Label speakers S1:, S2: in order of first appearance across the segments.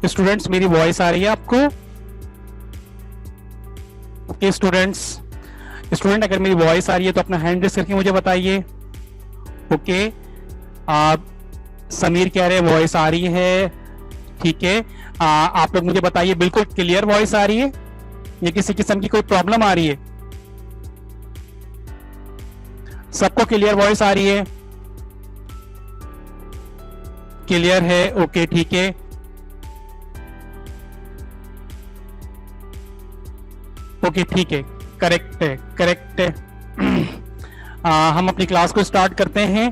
S1: Students मेरी voice आ रही है आपको? ओके स्टूडेंट्स, स्टूडेंट अगर मेरी वॉइस आ रही है तो अपना हैंड रेस करके मुझे बताइए। ओके, आप समीर कह रहे हैं वॉइस आ रही है, ठीक है। आप लोग मुझे बताइए बिल्कुल क्लियर वॉइस आ रही है या किसी किस्म की कोई प्रॉब्लम आ रही है? सबको क्लियर वॉइस आ रही है? क्लियर है, ओके ठीक है। ओके ठीक है, करेक्ट है, करेक्ट है। हम अपनी क्लास को स्टार्ट करते हैं,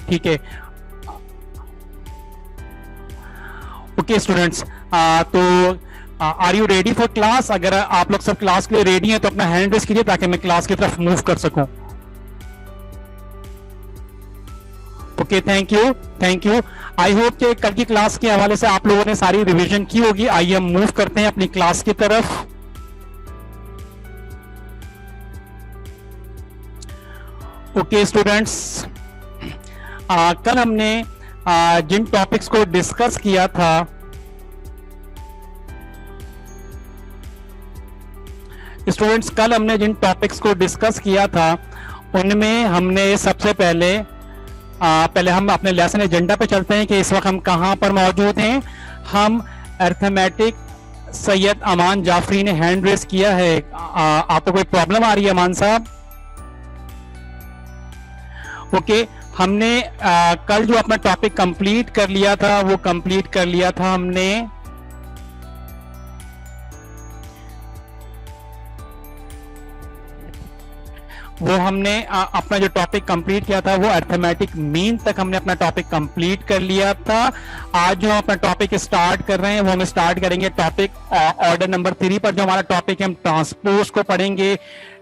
S1: ठीक है। ओके स्टूडेंट्स, तो are you ready for class? अगर आप लोग सब क्लास के लिए रेडी हैं तो अपना हैंड रेस कीजिए ताकि मैं क्लास की तरफ मूव कर सकूं। Okay, thank you, thank you. I hope कि कल की क्लास के हवाले से आप लोगों ने सारी रिवीजन की होगी। आइए हम मूव करते हैं अपनी क्लास की तरफ। ओके स्टूडेंट्स, कल हमने जिन टॉपिक्स को डिस्कस किया था स्टूडेंट्स, कल हमने जिन टॉपिक्स को डिस्कस किया था उनमें हमने सबसे पहले हम अपने लेसन एजेंडा पे चलते हैं कि इस वक्त हम कहां पर मौजूद हैं। हम अर्थमेटिक सैयद अमान जाफरी ने हैंड रेस किया है। आपको कोई प्रॉब्लम आ रही है अमान साहब? ओके, हमने कल जो अपना टॉपिक कंप्लीट कर लिया था वो कंप्लीट कर लिया था हमने अपना जो टॉपिक कंप्लीट किया था वो अर्थमेटिक मीन तक हमने अपना टॉपिक कंप्लीट कर लिया था। आज जो हम अपना टॉपिक स्टार्ट कर रहे हैं वो हम स्टार्ट करेंगे टॉपिक ऑर्डर नंबर 3 पर। जो हमारा टॉपिक है हम ट्रांसपोज को पढ़ेंगे,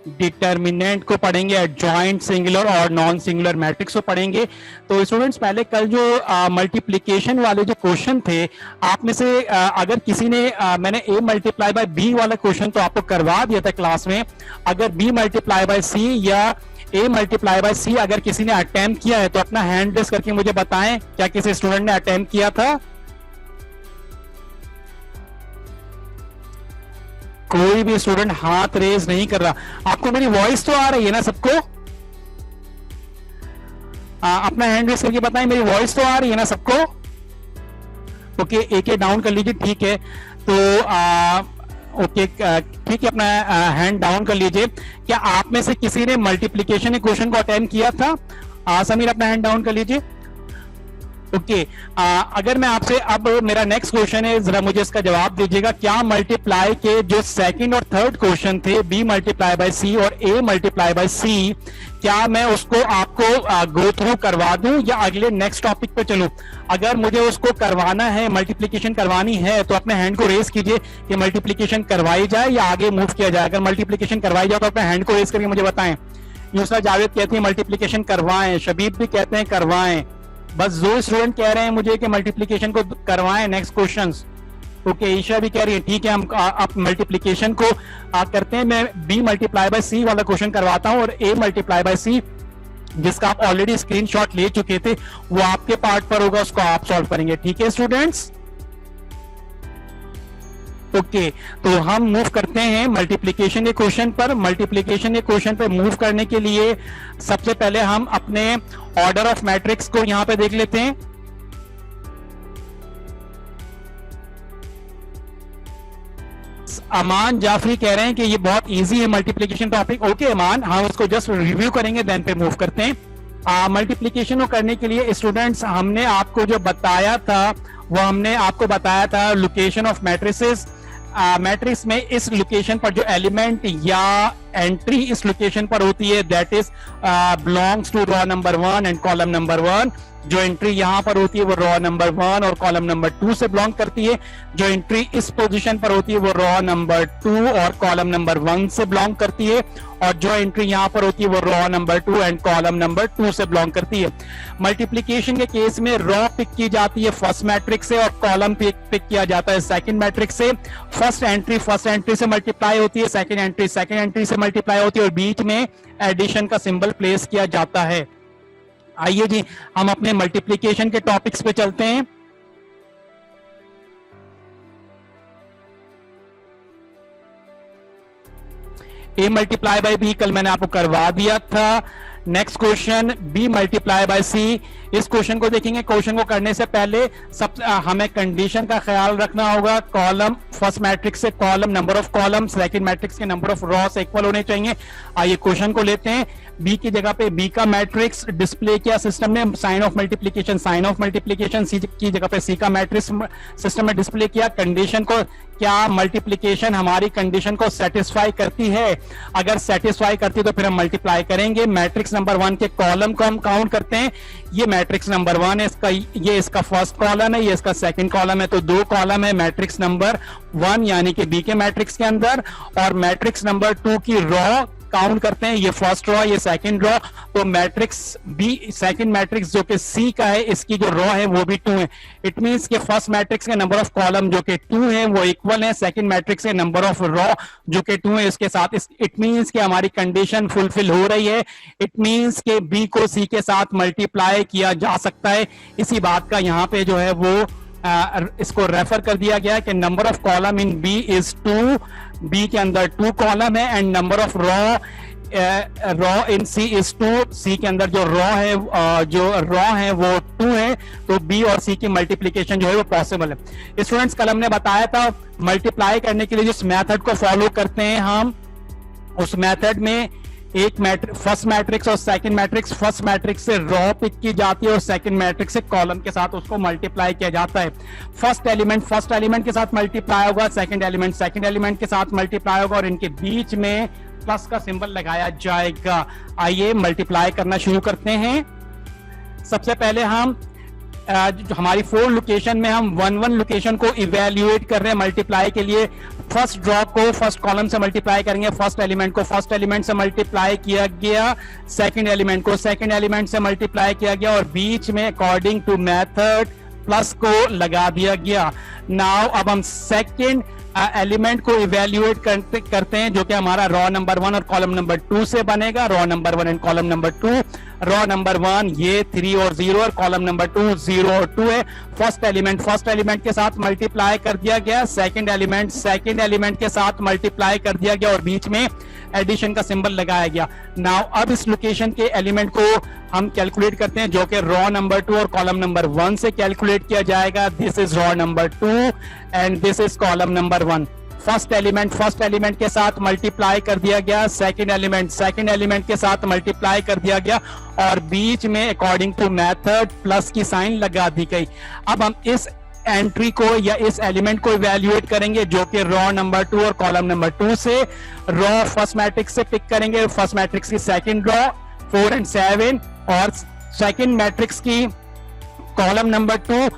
S1: डिटर्मिनेंट को पढ़ेंगे, एडजॉइंट सिंगुलर और नॉन सिंगुलर मैट्रिक्स को पढ़ेंगे। तो स्टूडेंट्स, पहले कल जो मल्टीप्लिकेशन वाले जो क्वेश्चन थे, आप में से अगर किसी ने मैंने a मल्टीप्लाई बाय b वाला क्वेश्चन तो आपको करवा दिया था क्लास में। अगर b मल्टीप्लाई बाय c या a मल्टीप्लाई बाय c अगर किसी ने अटेम्प्ट किया है तो अपना हैंड रेस करके मुझे बताएं, क्या किसी स्टूडेंट ने अटेम्प्ट किया था? कोई भी स्टूडेंट हाथ रेज नहीं कर रहा। आपको मेरी वॉइस तो आ रही है ना सबको? अपना हैंड रेज करके बताएं, मेरी वॉइस तो आ रही है ना सबको? ओके, एक डाउन कर लीजिए, ठीक है। तो ओके ठीक है, अपना हैंड डाउन कर लीजिए। क्या आप में से किसी ने मल्टीप्लिकेशन के क्वेश्चन को अटेम्प्ट किया था? समीर, अपना हैंड डाउन कर लीजिए। ओके, अगर मैं आपसे, अब मेरा नेक्स्ट क्वेश्चन है, जरा मुझे इसका जवाब दीजिएगा। क्या मल्टीप्लाई के जो सेकंड और थर्ड क्वेश्चन थे, b मल्टीप्लाई बाय c और a मल्टीप्लाई बाय c, क्या मैं उसको आपको गो थ्रू करवा दूं या अगले नेक्स्ट टॉपिक पे चलूं? अगर मुझे उसको करवाना है, मल्टीप्लिकेशन करवानी है, तो अपने हैंड को रेस कीजिए कि मल्टीप्लिकेशन करवाई जाए या आगे मूव किया जाए। अगर मल्टीप्लिकेशन करवाई जाए तो अपने हैंड को रेस करके मुझे बताएं। यूसरा जावेद कहते हैं मल्टीप्लिकेशन करवाएं, शबीब भी कहते हैं करवाएं। बस जो स्टूडेंट कह रहे हैं मुझे कि मल्टीप्लिकेशन को करवाएं नेक्स्ट क्वेश्चंस। ओके, ईशा भी कह रही है ठीक है, हम आप मल्टीप्लिकेशन को करते हैं। मैं b मल्टीप्लाई बाय c वाला क्वेश्चन करवाता हूं और a मल्टीप्लाई बाय c जिसका आप ऑलरेडी स्क्रीनशॉट ले चुके थे वो आपके पार्ट पर होगा, उसको आप सॉल्व करेंगे। ठीक है स्टूडेंट्स? ओके, तो हम मूव करते हैं मल्टीप्लिकेशन के क्वेश्चन पर। मल्टीप्लिकेशन के क्वेश्चन पर मूव करने के लिए सबसे पहले हम अपने ऑर्डर ऑफ मैट्रिक्स को यहां पे देख लेते हैं। अमान जाफरी कह रहे हैं कि ये बहुत इजी है मल्टीप्लिकेशन टॉपिक। ओके अमान, हम उसको जस्ट रिव्यू करेंगे देन पे मूव करते हैं। मल्टीप्लिकेशन को करने के लिए स्टूडेंट्स हमने आपको जो बताया था वो हमने आपको बताया था लोकेशन ऑफ मैट्रिसेस। मैट्रिक्स में इस लोकेशन पर जो एलिमेंट या एंट्री इस लोकेशन पर होती है that is belongs to row number 1 and column number 1। जो एंट्री यहां पर होती है वो रॉ नंबर 1 और कॉलम नंबर 2 से बिलोंग करती है। जो एंट्री इस पोजीशन पर होती है वो रॉ नंबर 2 और कॉलम नंबर 1 से बिलोंग करती है। और जो एंट्री यहां पर होती है वो raw number 2 and column number 2 से बिलोंग करती है। मल्टीप्लिकेशन के केस में रॉ पिक की जाती है फर्स्ट मैट्रिक्स से और कॉलम पिक किया जाता है सेकंड मैट्रिक्स से। फर्स्ट एंट्री से मल्टीप्लाई होती है, सेकंड एंट्री से मल्टीप्लाई होती है और बीच में एडिशन का सिंबल प्लेस किया जाता है। आइए जी हम अपने मल्टीप्लिकेशन के टॉपिक्स पे चलते हैं। ए मल्टीप्लाई बाय बी कल मैंने आपको करवा दिया था। Next question B multiply by C. इस क्वेश्चन को देखेंगे। क्वेश्चन को करने से पहले हमें कंडीशन का ख्याल रखना होगा। कॉलम फर्स्ट मैट्रिक्स से column number of column second matrix के नंबर ऑफ रॉस इक्वल होने चाहिए। आइए क्वेश्चन को लेते हैं। बी की जगह पे बी का मैट्रिक्स डिस्प्ले किया सिस्टम ने, साइन ऑफ मल्टीप्लिकेशन सी की जगह पे सी का मैट्रिक्स सिस्टम में डिस्प्ले किया। कंडीशन को, क्या मल्टीप्लिकेशन हमारी कंडीशन को सेटिस्फाई करती है? अगर सेटिस्फाई करती है तो फिर हम मल्टीप्लाई करेंगे। मैट्रिक्स नंबर 1 के कॉलम को हम काउंट करते हैं। ये मैट्रिक्स नंबर 1 है, ये इसका फर्स्ट कॉलम है, ये इसका सेकंड कॉलम है, तो 2 कॉलम है मैट्रिक्स नंबर 1 यानी कि बी के मैट्रिक्स के अंदर। और मैट्रिक्स नंबर 2 की रॉ काउंट करते हैं, ये फर्स्ट रॉ, ये सेकंड रॉ। तो मैट्रिक्स बी सेकंड मैट्रिक्स जो कि सी का है, इसकी जो रॉ है वो भी 2 है। इट मींस कि फर्स्ट मैट्रिक्स के नंबर ऑफ कॉलम जो कि 2 है वो इक्वल है सेकंड मैट्रिक्स के नंबर ऑफ रॉ जो कि 2 है इसके साथ। इट मींस कि हमारी कंडीशन फुलफिल हो रही है। इट मींस कि बी को सी के साथ मल्टीप्लाई किया जा सकता है। इसी बात का यहाँ पे जो है वो इसको रेफर कर दिया गया कि number of column in B is 2, B के अंदर 2 कॉलम है, and number of row in C is 2, C के अंदर जो रॉ है वो 2 है। तो बी और सी की मल्टीप्लिकेशन जो है वो पॉसिबल है। स्टूडेंट्स कल हमने बताया था मल्टीप्लाई करने के लिए जिस मेथड को फॉलो करते हैं हम, उस मेथड में एक फर्स्ट मैट्रिक्स और सेकंड मैट्रिक्स, फर्स्ट मैट्रिक्स से रॉ पिक की जाती है और सेकंड मैट्रिक्स से कॉलम के साथ उसको मल्टीप्लाई किया जाता है। फर्स्ट एलिमेंट के साथ मल्टीप्लाई होगा, सेकंड एलिमेंट के साथ मल्टीप्लाई होगा और इनके बीच में प्लस का सिंबल लगाया जाएगा। आइए मल्टीप्लाई करना शुरू करते हैं। सबसे पहले हम हमारी 4 लोकेशन में हम 1 लोकेशन को इवेल्युएट कर रहे हैं मल्टीप्लाई के लिए। फर्स्ट ड्रॉ को फर्स्ट कॉलम से मल्टीप्लाई करेंगे, फर्स्ट एलिमेंट को फर्स्ट एलिमेंट से मल्टीप्लाई किया गया, सेकंड एलिमेंट को सेकंड एलिमेंट से मल्टीप्लाई किया गया और बीच में अकॉर्डिंग टू मेथड प्लस को लगा दिया गया। नाउ अब हम सेकंड एलिमेंट को इवेल्युएट करते हैं जो कि हमारा रॉ नंबर 1 और कॉलम नंबर 2 से बनेगा। Raw number 1 and column number 2। Raw number 1 ये 3 और 0 और कॉलम नंबर 2 0 और 2 है। फर्स्ट एलिमेंट के साथ मल्टीप्लाई कर दिया गया, सेकंड एलिमेंट के साथ मल्टीप्लाई कर दिया गया और बीच में एडिशन का सिंबल लगाया गया। नाउ अब इस लोकेशन के एलिमेंट को हम कैलकुलेट करते हैं जो कि रॉ नंबर 2 और कॉलम नंबर 1 से कैलकुलेट किया जाएगा। This is raw number 2 and this is column number 1। First element के साथ मल्टीप्लाई कर दिया गया, सेकंड एलिमेंट के साथ मल्टीप्लाई कर दिया गया और बीच में अकॉर्डिंग टू मेथड प्लस की साइन लगा दी गई। अब हम इस एंट्री को या इस एलिमेंट को इवैल्यूएट करेंगे जो कि रॉ नंबर 2 और कॉलम नंबर 2 से। रॉ फर्स्ट मैट्रिक्स से पिक करेंगे, फर्स्ट मैट्रिक्स की सेकंड रॉ 4 एंड 7 और सेकंड मैट्रिक्स की कॉलम नंबर 2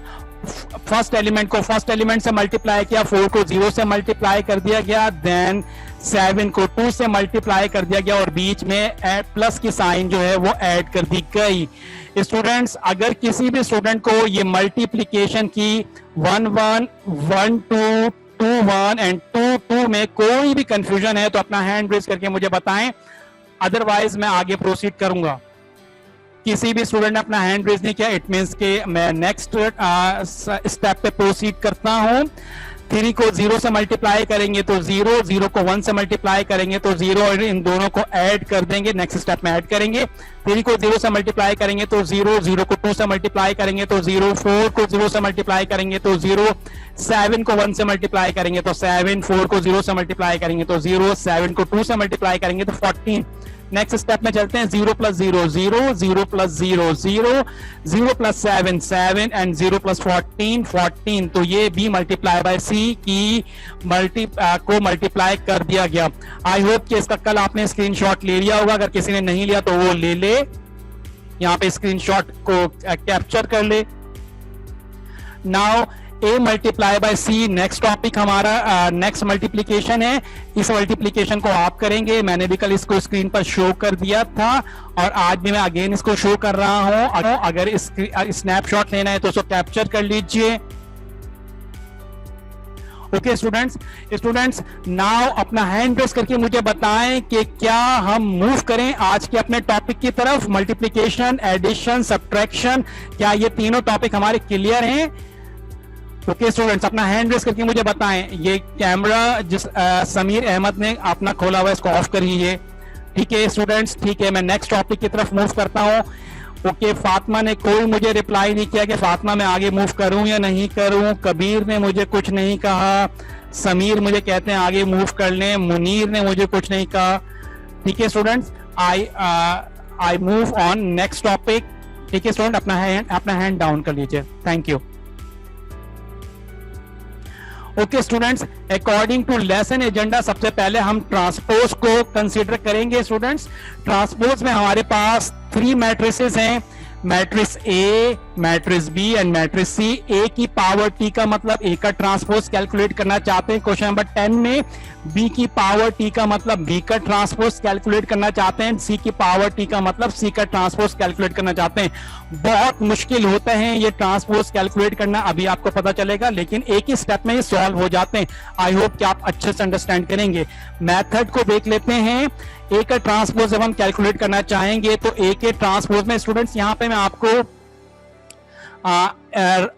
S1: फर्स्ट एलिमेंट से मल्टीप्लाई किया, 4 को 0 से मल्टीप्लाई कर दिया गया, देन 7 को 2 से मल्टीप्लाई कर दिया गया और बीच में प्लस की साइन जो है वो ऐड कर दी गई। स्टूडेंट्स अगर किसी भी स्टूडेंट को ये मल्टीप्लिकेशन की 1 1 1 2 2 1 एंड 2 2 में कोई भी कंफ्यूजन है तो अपना हैंड रेज करके मुझे बताएं, अदरवाइज मैं आगे प्रोसीड करूंगा। किसी भी स्टूडेंट ने अपना हैंड रेज नहीं किया, इट मींस के मैं नेक्स्ट स्टेप पे प्रोसीड करता हूं। 3 को 0 से मल्टीप्लाई करेंगे तो 0, 0 को 1 से मल्टीप्लाई करेंगे तो 0 और इन दोनों को ऐड कर देंगे, नेक्स्ट स्टेप में ऐड करेंगे। 3 को 0 से मल्टीप्लाई करेंगे तो 0, 0 को 2 से मल्टीप्लाई करेंगे तो 0, 4 को 0 से मल्टीप्लाई करेंगे तो 0, 7 को 1 से मल्टीप्लाई करेंगे तो 7, 4 को 0 से मल्टीप्लाई करेंगे तो 0, 7 को 2 से मल्टीप्लाई करेंगे तो 14। नेक्स्ट स्टेप में चलते हैं। 0 plus 0 0, 0 plus 0 0, 0 plus 7 7 and 0 plus 14 14। तो ये भी मल्टीप्लाई बाय सी की को मल्टीप्लाई कर दिया गया। आई होप कि इसका कल आपने स्क्रीनशॉट ले लिया होगा, अगर किसी ने नहीं लिया तो वो ले ले, यहाँ पे स्क्रीनशॉट को कैप्चर कर ले। Now A multiply by C next topic हमारा नेक्स्ट मल्टीप्लीकेशन है। इस मल्टीप्लीकेशन को आप करेंगे, मैंने भी कल इसको स्क्रीन पर शो कर दिया था और आज भी मैं अगेन इसको शो कर रहा हूं। अगर स्नैपशॉट लेना है तो उसको कैप्चर कर लीजिए ओके स्टूडेंट्स नाउ अपना हैंड रेस करके मुझे बताएं कि क्या हम मूव करें आज के अपने टॉपिक की तरफ, मल्टीप्लिकेशन, एडिशन, सब्ट्रैक्शन, क्या ये तीनों टॉपिक हमारे क्लियर हैं? ओके स्टूडेंट्स, अपना हैंड रेस करके मुझे बताएं। ये कैमरा जिस समीर अहमद ने अपना खोला हुआ है इसको ऑफ करिए। ठीक है स्टूडेंट्स, ठीक है, मैं नेक्स्ट टॉपिक की तरफ मूव करता हूं। ओके, फातिमा ने कोई मुझे रिप्लाई नहीं किया कि फातिमा मैं आगे मूव करूं या नहीं करूं। कबीर ने मुझे कुछ नहीं कहा। समीर मुझे कहते हैं आगे मूव कर लें। मुनीर ने मुझे कुछ नहीं कहा। ठीक है students, I move on next topic. ठीक है स्टूडेंट, अपना हैंड डाउन कर लीजिए। Thank you. Okay students, according to lesson agenda सबसे पहले हम ट्रांसपोज को कंसीडर करेंगे। स्टूडेंट्स, ट्रांसपोज में हमारे पास 3 मैट्रिसेस हैं, matrix A, matrix B and matrix C. A की पावर टी का मतलब ए का ट्रांसपोज कैलकुलेट करना चाहते हैं क्वेश्चन नंबर 10 में। बी की पावर टी का मतलब बी का ट्रांसपोज कैलकुलेट करना चाहते हैं। सी की पावर टी का मतलब सी का ट्रांसपोज कैलकुलेट करना चाहते हैं। बहुत मुश्किल होते हैं ये ट्रांसपोज कैलकुलेट करना, अभी आपको पता चलेगा, लेकिन एक ही स्टेप में ये सॉल्व हो जाते हैं। आई होप कि आप अच्छे से अंडरस्टैंड करेंगे। मेथड को देख लेते हैं। ए का ट्रांसपोज जब हम कैलकुलेट करना चाहेंगे तो ए के ट्रांसपोज में स्टूडेंट्स यहां पे मैं आपको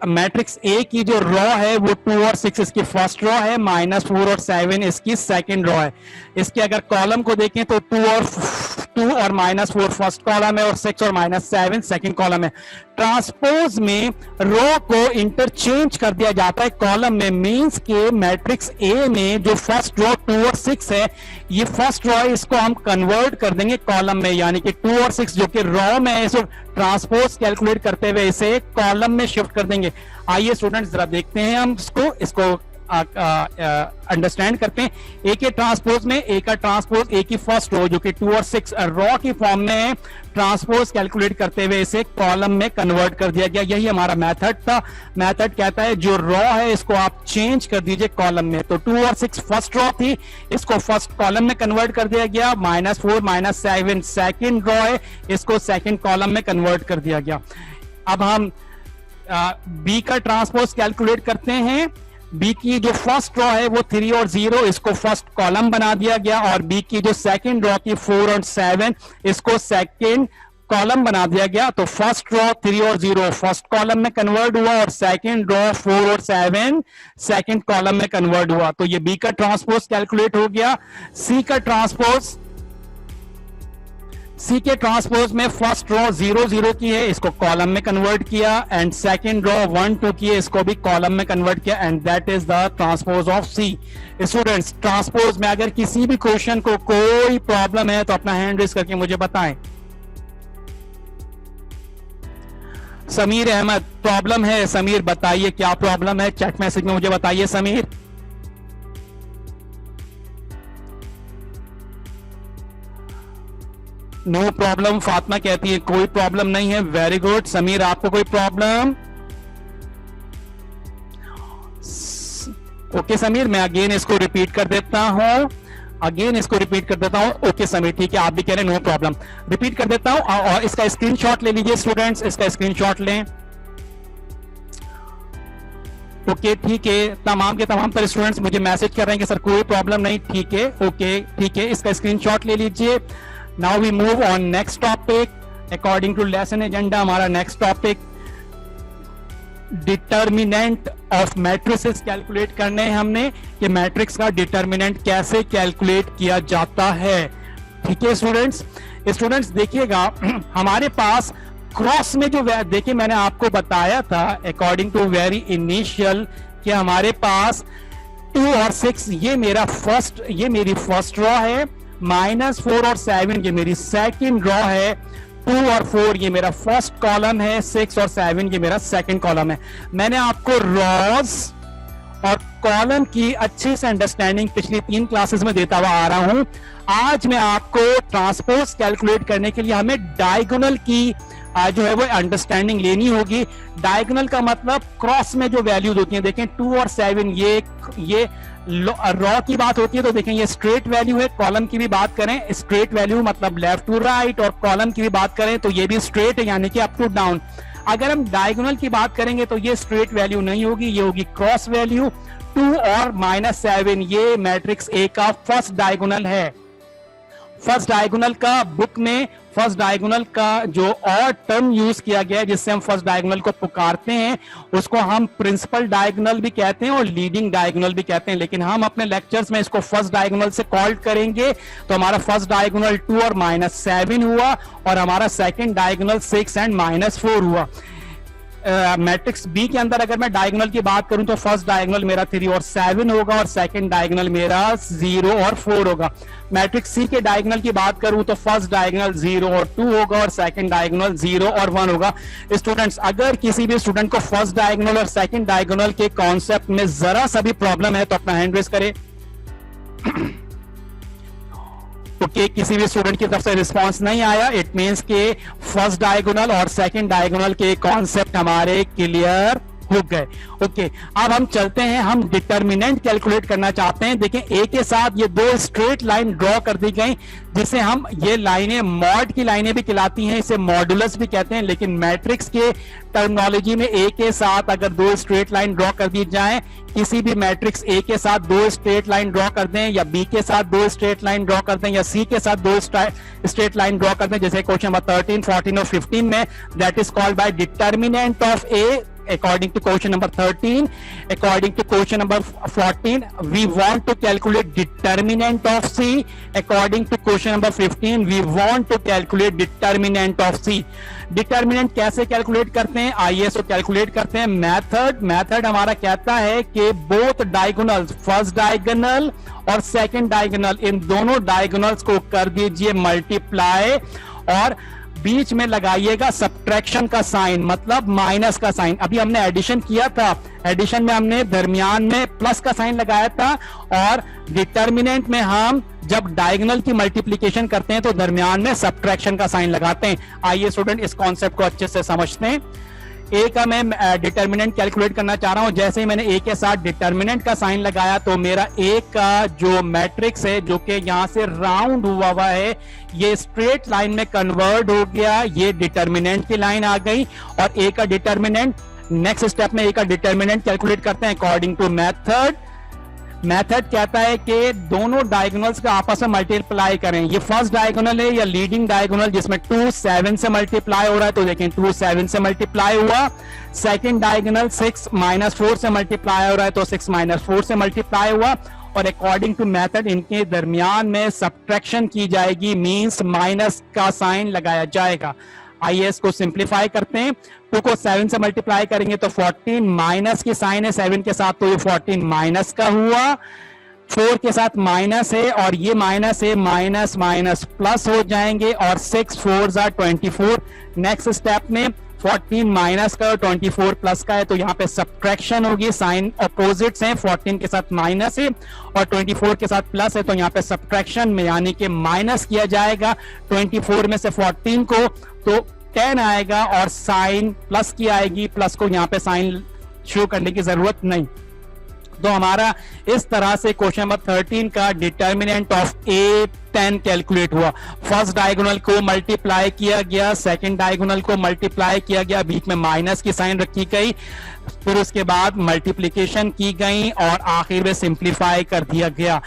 S1: मैट्रिक्स ए की जो रॉ है वो 2 और 6 इसकी फर्स्ट रॉ है, -4 और 7 इसकी सेकंड रॉ है। इसके अगर कॉलम को देखें तो 2 और -4 फर्स्ट कॉलम है और 6 और -7 सेकंड कॉलम है। ट्रांसपोज में रॉ को इंटरचेंज कर दिया जाता है कॉलम में। मींस के मैट्रिक्स ए में जो फर्स्ट रॉ 2 और 6 है, ये फर्स्ट रॉ इसको हम कन्वर्ट कर देंगे कॉलम में, यानी कि 2 और 6 जो कि रॉ में है इसको ट्रांसपोज कैलकुलेट करते हुए इसे कॉलम में शिफ्ट कर देंगे। आइए स्टूडेंट्स जरा देखते हैं हम इसको अंडरस्टैंड करते हैं। ए के ट्रांसपोज में ए का ट्रांसपोज ए की फर्स्ट रो जो कि 2 और 6 रॉ की फॉर्म में है, ट्रांसपोज कैलकुलेट करते हुए इसे कॉलम में कन्वर्ट कर दिया गया। यही हमारा मेथड था। मेथड कहता है जो रॉ है इसको आप चेंज कर दीजिए कॉलम में। तो 2 और 6 फर्स्ट रॉ थी, इसको फर्स्ट कॉलम में कन्वर्ट कर दिया गया। -4 -7 सेकंड रॉ है, इसको सेकंड कॉलम में कन्वर्ट कर दिया गया। अब हम बी का ट्रांसपोज कैलकुलेट करते हैं। बी की जो फर्स्ट रॉ है वो 3 और 0, इसको फर्स्ट कॉलम बना दिया गया, और बी की जो सेकंड रॉ की 4 और 7 इसको सेकंड कॉलम बना दिया गया। तो फर्स्ट रॉ 3 और 0 फर्स्ट कॉलम में कन्वर्ट हुआ और सेकंड रॉ 4 और 7 सेकंड कॉलम में कन्वर्ट हुआ। तो ये बी का ट्रांसपोज कैलकुलेट हो गया। सी के ट्रांसपोज में फर्स्ट रॉ 0 0 की है, इसको कॉलम में कन्वर्ट किया, एंड सेकंड रॉ 1 2 की है, इसको भी कॉलम में कन्वर्ट किया, and that is the transpose of C. Students, transpose में अगर किसी भी क्वेश्चन को कोई प्रॉब्लम है तो अपना हैंड रेज करके मुझे बताएं। समीर अहमद, प्रॉब्लम है? समीर बताइए क्या प्रॉब्लम है, चैट मैसेज में मुझे बताइए समीर। नो प्रॉब्लम, फातिमा कहती है कोई प्रॉब्लम नहीं है। वेरी गुड समीर, आपको कोई प्रॉब्लम? ओके समीर, मैं अगेन इसको रिपीट कर देता हूं। ओके समीर, ठीक है, आप भी कह रहे हैं नो प्रॉब्लम। रिपीट कर देता हूं और इसका स्क्रीनशॉट ले लीजिए स्टूडेंट्स, इसका स्क्रीनशॉट लें। ओके ठीक है, तमाम के तमाम पर स्टूडेंट्स मुझे मैसेज कर रहे हैं कि सर कोई प्रॉब्लम नहीं। ठीक है, ओके ठीक है, इसका स्क्रीनशॉट ले लीजिए। Now we move on next topic. According to lesson agenda, हमारा next topic determinant of matrices calculate करने हैं हमने कि मैट्रिक्स का डिटर्मिनेंट कैसे कैलकुलेट किया जाता है। ठीक है स्टूडेंट्स देखिएगा, हमारे पास क्रॉस में जो देखिए मैंने आपको बताया था अकॉर्डिंग टू वेरी इनिशियल कि हमारे पास 2 और 6 ये मेरी फर्स्ट रॉ है, -4 और 7 ये मेरी सेकंड रॉ है, 2 और 4 ये मेरा फर्स्ट कॉलम है, 6 और 7 ये मेरा सेकंड कॉलम है। मैंने आपको रॉज और कॉलम की अच्छे से अंडरस्टैंडिंग पिछली 3 क्लासेस में देता हुआ आ रहा हूं। आज मैं आपको ट्रांसपोज कैलकुलेट करने के लिए हमें डायगोनल की जो है वो अंडरस्टैंडिंग लेनी होगी। डायगोनल का मतलब क्रॉस में जो वैल्यूज होती हैं, देखें 2 और 7 ये रॉ की बात होती है तो देखें ये स्ट्रेट वैल्यू है। कॉलम की भी बात करें स्ट्रेट वैल्यू मतलब लेफ्ट टू राइट, और कॉलम की भी बात करें तो ये भी स्ट्रेट है यानी कि अप टू डाउन। अगर हम डायगोनल की बात करेंगे तो ये स्ट्रेट वैल्यू नहीं होगी, ये होगी क्रॉस वैल्यू। 2 और -7 ये मैट्रिक्स ए का फर्स्ट डायगोनल है। फर्स्ट डायगोनल का बुक में फर्स्ट डायगोनल का जो और टर्म यूज किया गया है जिससे हम फर्स्ट डायगोनल को पुकारते हैं उसको हम प्रिंसिपल डायगोनल भी कहते हैं और लीडिंग डायगोनल भी कहते हैं, लेकिन हम अपने लेक्चर्स में इसको फर्स्ट डायगोनल से कॉल करेंगे। तो हमारा फर्स्ट डायगोनल 2 और -7 हुआ और हमारा सेकंड डायगोनल 6 एंड -4 हुआ। मैट्रिक्स बी के अंदर अगर मैं डायगोनल की बात करूं तो फर्स्ट डायगोनल मेरा 3 और 7 होगा और सेकंड डायगोनल मेरा 0 और 4 होगा। मैट्रिक्स सी के डायगोनल की बात करूं तो फर्स्ट डायगोनल 0 और 2 होगा और सेकंड डायगोनल 0 और 1 होगा। स्टूडेंट्स, अगर किसी भी स्टूडेंट को फर्स्ट डायगोनल और सेकंड डायगोनल के कॉन्सेप्ट में जरा सा भी प्रॉब्लम है तो अपना हैंड रेज करें। ओके, किसी भी स्टूडेंट की तरफ से रिस्पांस नहीं आया, इट मींस के फर्स्ट डायगोनल और सेकंड डायगोनल के कॉन्सेप्ट हमारे क्लियर हो गए। ओके, अब हम चलते हैं, हम डिटर्मिनेंट कैलकुलेट करना चाहते हैं। देखें, ए के साथ ये दो स्ट्रेट लाइन ड्रॉ कर दी गई जिसे हम, ये लाइनें मॉड की लाइनें भी कहलाती हैं, इसे मॉडुलस भी कहते हैं, लेकिन मैट्रिक्स के टर्मिनोलॉजी में ए के साथ अगर दो स्ट्रेट लाइन ड्रॉ कर दी जाए, किसी भी मैट्रिक्स ए के साथ दो स्ट्रेट लाइन ड्रॉ कर दें या बी के साथ दो स्ट्रेट लाइन ड्रॉ कर दें या सी के साथ दो स्ट्रेट लाइन ड्रॉ कर दें, जैसे क्वेश्चन नंबर 13, 14 और 15 में, that is called by determinant of A according to question number 13. According to question number 14, we want to calculate determinant of C. According to question number 15, we want to calculate determinant of C. Determinant कैसे calculate करते हैं, आइए इसको calculate करते हैं। Method हमारा कहता है कि बोथ डायगोनल, फर्स्ट डायगोनल और सेकंड डायगोनल, इन दोनों डायगोनल्स को कर दीजिए मल्टीप्लाई और बीच में लगाइएगा सब्ट्रैक्शन का साइन, मतलब माइनस का साइन। अभी हमने एडिशन किया था, एडिशन में हमने दरमियान में प्लस का साइन लगाया था और डिटर्मिनेंट में हम जब डायगोनल की मल्टीप्लिकेशन करते हैं तो दरमियान में सब्ट्रैक्शन का साइन लगाते हैं। आइए स्टूडेंट इस कॉन्सेप्ट को अच्छे से समझते हैं। ए का मैं डिटर्मिनेंट कैलकुलेट करना चाह रहा हूं। जैसे ही मैंने ए के साथ डिटर्मिनेंट का साइन लगाया तो मेरा ए का जो मैट्रिक्स है जो कि यहां से राउंड हुआ है ये स्ट्रेट लाइन में कन्वर्ट हो गया, ये डिटर्मिनेंट की लाइन आ गई। और ए का डिटर्मिनेंट, नेक्स्ट स्टेप में ए का डिटर्मिनेंट कैलकुलेट करते हैं अकॉर्डिंग टू मेथड कहता है कि दोनों डायगोनल्स का आपस में मल्टीप्लाई करें। ये फर्स्ट डायगोनल है या लीडिंग डायगोनल जिसमें 2 7 से मल्टीप्लाई हो रहा है, तो देखें 2 7 से मल्टीप्लाई हुआ। सेकंड डायगोनल 6 -4 से मल्टीप्लाई हो रहा है तो 6 -4 से मल्टीप्लाई हुआ। और अकॉर्डिंग टू मेथड इनके दरमियान में सब्ट्रैक्शन की जाएगी, मींस माइनस का साइन लगाया जाएगा। आइए इसको सिंप्लीफाई करते हैं। 2 को 7 से मल्टीप्लाई करेंगे तो 14, माइनस की साइन है 7 के साथ तो ये 14 माइनस का हुआ, 4 के साथ माइनस है और ये माइनस है, माइनस माइनस प्लस हो जाएंगे और 6 4 24। नेक्स्ट स्टेप में 14 माइनस का और 24 प्लस का है तो यहाँ पे सब्ट्रैक्शन होगी, साइन अपोजिट्स हैं, 14 के साथ माइनस है और 24 के साथ प्लस है तो यहाँ पे सब्ट्रैक्शन में यानी कि माइनस किया जाएगा 24 में से 14 को तो 10 आएगा और साइन प्लस की आएगी, प्लस को यहाँ पे साइन शो करने की जरूरत नहीं। तो हमारा इस तरह से क्वेश्चन नंबर 13 का डिटर्मिनेंट ऑफ ए 10 कैलकुलेट हुआ। फर्स्ट डायगोनल को मल्टीप्लाई किया गया, सेकंड डायगोनल को मल्टीप्लाई किया गया, बीच में माइनस की साइन रखी गई, फिर उसके बाद मल्टीप्लिकेशन की गई और आखिर में सिंप्लीफाई कर दिया गया।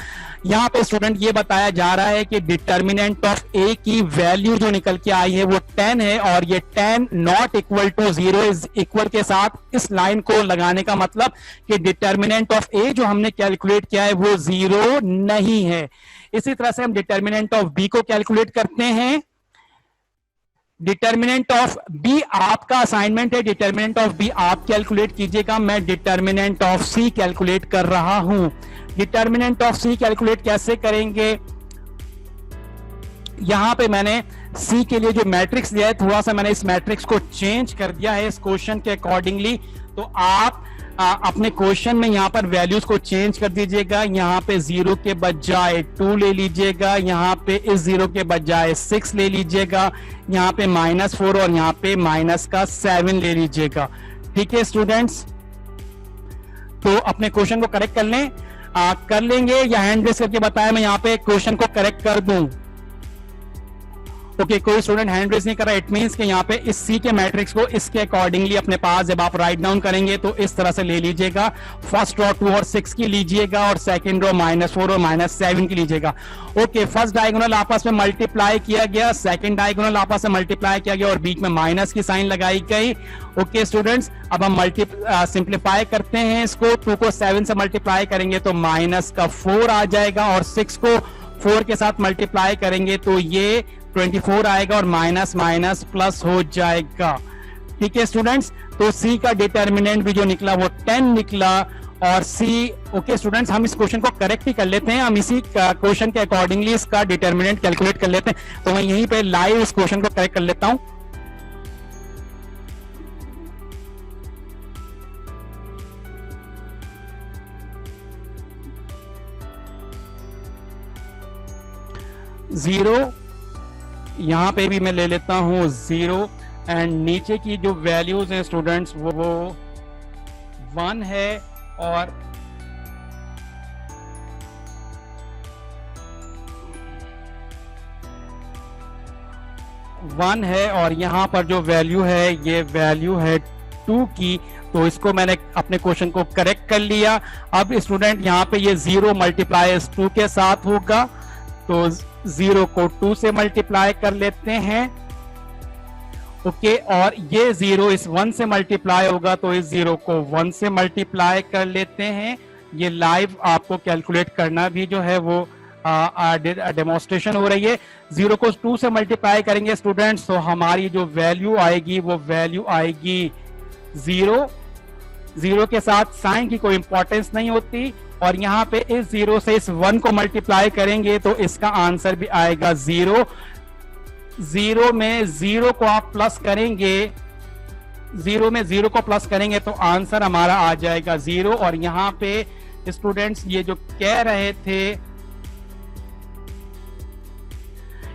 S1: यहाँ पे स्टूडेंट ये बताया जा रहा है कि डिटर्मिनेंट ऑफ ए की वैल्यू जो निकल के आई है वो 10 है और ये 10 not equal to 0 is equal के साथ इस लाइन को लगाने का मतलब कि डिटर्मिनेंट ऑफ ए जो हमने कैलकुलेट किया है वो 0 नहीं है। इसी तरह से हम डिटर्मिनेंट ऑफ बी को कैलकुलेट करते हैं। डिटर्मिनेंट ऑफ बी आपका असाइनमेंट है, डिटर्मिनेंट ऑफ बी आप कैलकुलेट कीजिएगा, मैं डिटर्मिनेंट ऑफ सी कैलकुलेट कर रहा हूं। डिटर्मिनेंट ऑफ सी कैलकुलेट कैसे करेंगे, यहां पे मैंने सी के लिए जो मैट्रिक्स दिया है थोड़ा सा मैंने इस मैट्रिक्स को चेंज कर दिया है इस क्वेश्चन के अकॉर्डिंगली। तो आप अपने क्वेश्चन में यहां पर वैल्यूज को चेंज कर दीजिएगा, यहां पे 0 के बजाय 2 ले लीजिएगा, यहां पे इस 0 के बजाय 6 ले लीजिएगा, यहां पे -4 और यहां पे माइनस का 7 ले लीजिएगा। ठीक है स्टूडेंट्स, तो अपने क्वेश्चन को करेक्ट कर लें, कर लेंगे या हैंड रेस करके बताया मैं यहां पे क्वेश्चन को करेक्ट कर दूं। ओके कोई स्टूडेंट हैंड रेज नहीं कर रहा, इट मींस कि यहाँ पे इस सी के मैट्रिक्स को इसके अकॉर्डिंगली अपने पास जब आप राइट डाउन करेंगे तो इस तरह से ले लीजिएगा। फर्स्ट रो 2 और 6 की लीजिएगा और सेकंड रो -4 और -7 की लीजिएगा। ओके फर्स्ट डायगोनल आपस में मल्टीप्लाई किया गया, सेकंड डायगोनल आपस में मल्टीप्लाई किया गया और बीच में माइनस की साइन लगाई गई। ओके स्टूडेंट्स, अब हम सिंप्लीफाई करते हैं इसको। 2 को 7 से मल्टीप्लाई करेंगे तो -4 आ जाएगा और 6 को 4 के साथ मल्टीप्लाई करेंगे तो ये 24 आएगा और माइनस माइनस प्लस हो जाएगा। ठीक है स्टूडेंट्स, तो सी का डिटर्मिनेंट भी जो निकला वो 10 निकला और सी। ओके स्टूडेंट्स, हम इस क्वेश्चन को करेक्ट ही कर लेते हैं, हम इसी क्वेश्चन के अकॉर्डिंगली इसका डिटर्मिनेंट कैलकुलेट कर लेते हैं। तो मैं यहीं पे लाइव इस क्वेश्चन को करेक्ट कर लेता हूं। जीरो यहां पे भी मैं ले लेता हूं 0 एंड नीचे की जो वैल्यूज हैं स्टूडेंट्स वो 1 है और यहां पर जो वैल्यू है ये वैल्यू है 2 की। तो इसको मैंने अपने क्वेश्चन को करेक्ट कर लिया। अब स्टूडेंट यहां पे ये 0 मल्टीप्लाइज 2 के साथ होगा, तो 0 को 2 से मल्टीप्लाई कर लेते हैं। ओके और ये 0 इस 1 से मल्टीप्लाई होगा तो इस 0 को 1 से मल्टीप्लाई कर लेते हैं। ये लाइव आपको कैलकुलेट करना भी जो है वो डेमोन्स्ट्रेशन हो रही है। 0 को 2 से मल्टीप्लाई करेंगे स्टूडेंट्स तो हमारी जो वैल्यू आएगी वो वैल्यू आएगी 0। 0 के साथ साइन की कोई इंपॉर्टेंस नहीं होती और यहां पे इस 0 से इस 1 को मल्टीप्लाई करेंगे तो इसका आंसर भी आएगा 0। 0 में 0 को आप प्लस करेंगे, 0 में 0 को प्लस करेंगे तो आंसर हमारा आ जाएगा 0। और यहां पे स्टूडेंट्स ये जो कह रहे थे,